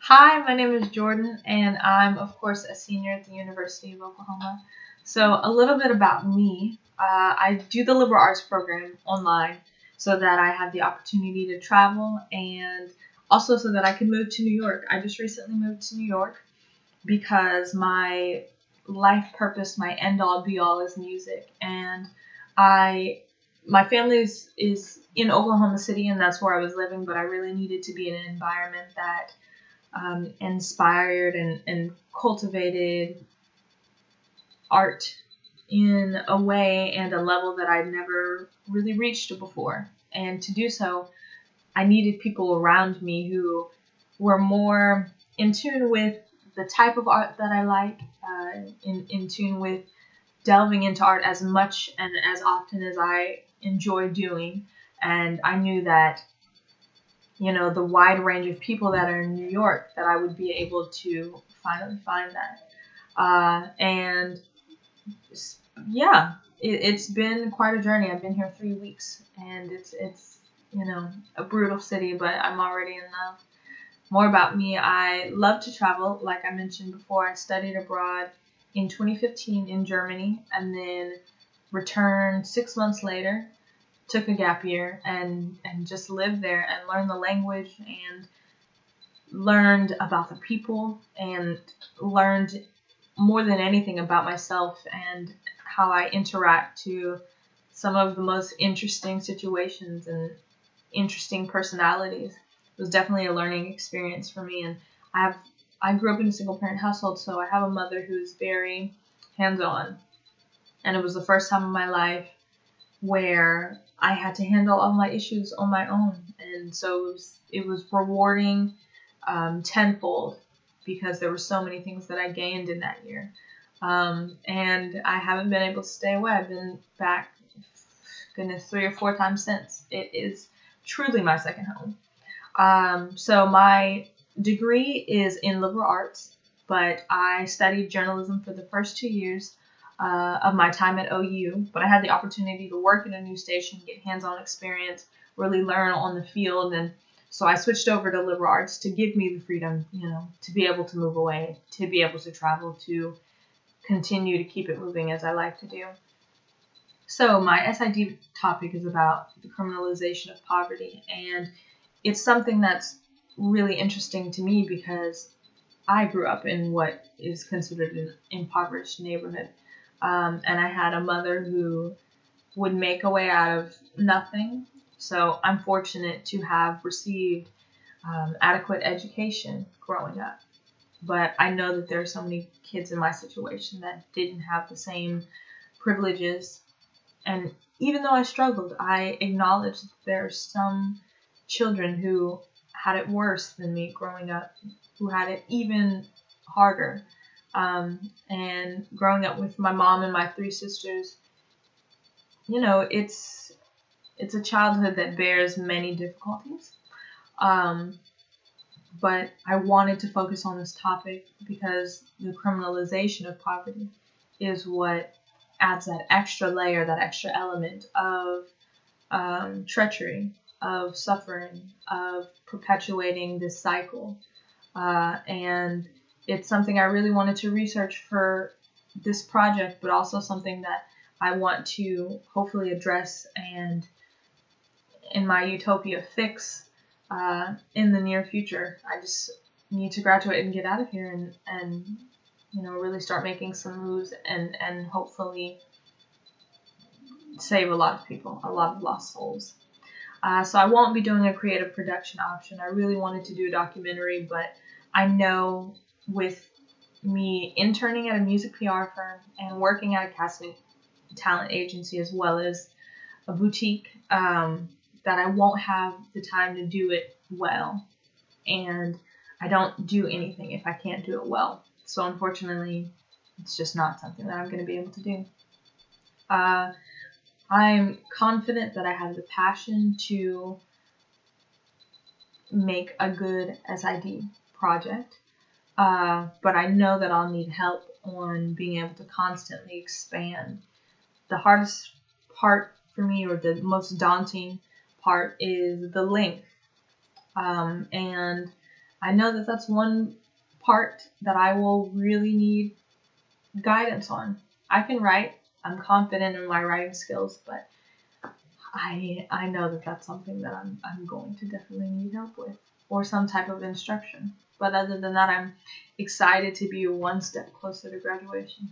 Hi, my name is Jordan, and I'm, of course, a senior at the University of Oklahoma. So, a little bit about me. I do the liberal arts program online so that I have the opportunity to travel and also so that I can move to New York. I just recently moved to New York because my life purpose, my end all be all is music. And I my family is in Oklahoma City, and that's where I was living, but I really needed to be in an environment that inspired and cultivated art in a way and a level that I'd never really reached before. And to do so, I needed people around me who were more in tune with the type of art that I like, in tune with delving into art as much and as often as I enjoy doing. And I knew that the wide range of people that are in New York, that I would be able to finally find that. And yeah, it's been quite a journey. I've been here 3 weeks, and it's a brutal city, but I'm already in love. More about me: I love to travel. Like I mentioned before, I studied abroad in 2015 in Germany, and then returned 6 months later, took a gap year, and just lived there and learned the language and learned about the people and learned more than anything about myself and how I interact to some of the most interesting situations and interesting personalities. It was definitely a learning experience for me, and I grew up in a single parent household, so I have a mother who's very hands-on, and it was the first time in my life where I had to handle all my issues on my own, and so it was rewarding tenfold because there were so many things that I gained in that year. And I haven't been able to stay away. I've been back, goodness, 3 or 4 times since. It is truly my second home. So my degree is in liberal arts, but I studied journalism for the first 2 years of my time at OU. But I had the opportunity to work in a news station, get hands-on experience, really learn on the field, and so I switched over to liberal arts to give me the freedom, to be able to move away, to be able to travel, to continue to keep it moving as I like to do. So my SID topic is about the criminalization of poverty, and it's something that's really interesting to me because I grew up in what is considered an impoverished neighborhood, and I had a mother who would make a way out of nothing. So I'm fortunate to have received adequate education growing up. But I know that there are so many kids in my situation that didn't have the same privileges. And even though I struggled, I acknowledge that there are some children who had it worse than me growing up, who had it even harder. And growing up with my mom and my 3 sisters, it's a childhood that bears many difficulties. Um, but I wanted to focus on this topic because the criminalization of poverty is what adds that extra layer, that extra element of treachery, of suffering, of perpetuating this cycle. And it's something I really wanted to research for this project, but also something that I want to hopefully address and, in my utopia, fix in the near future. I just need to graduate and get out of here and really start making some moves and hopefully save a lot of people, a lot of lost souls. So I won't be doing a creative production option. I really wanted to do a documentary, but I know with me interning at a music PR firm and working at a casting talent agency as well as a boutique, that I won't have the time to do it well. And I don't do anything if I can't do it well. So unfortunately, it's just not something that I'm going to be able to do. I'm confident that I have the passion to make a good SID project, but I know that I'll need help on being able to constantly expand. The hardest part for me, or the most daunting part, is the length. And I know that that's one part that I will really need guidance on. I can write. I'm confident in my writing skills, but I know that that's something that I'm going to definitely need help with, or some type of instruction. But other than that, I'm excited to be one step closer to graduation.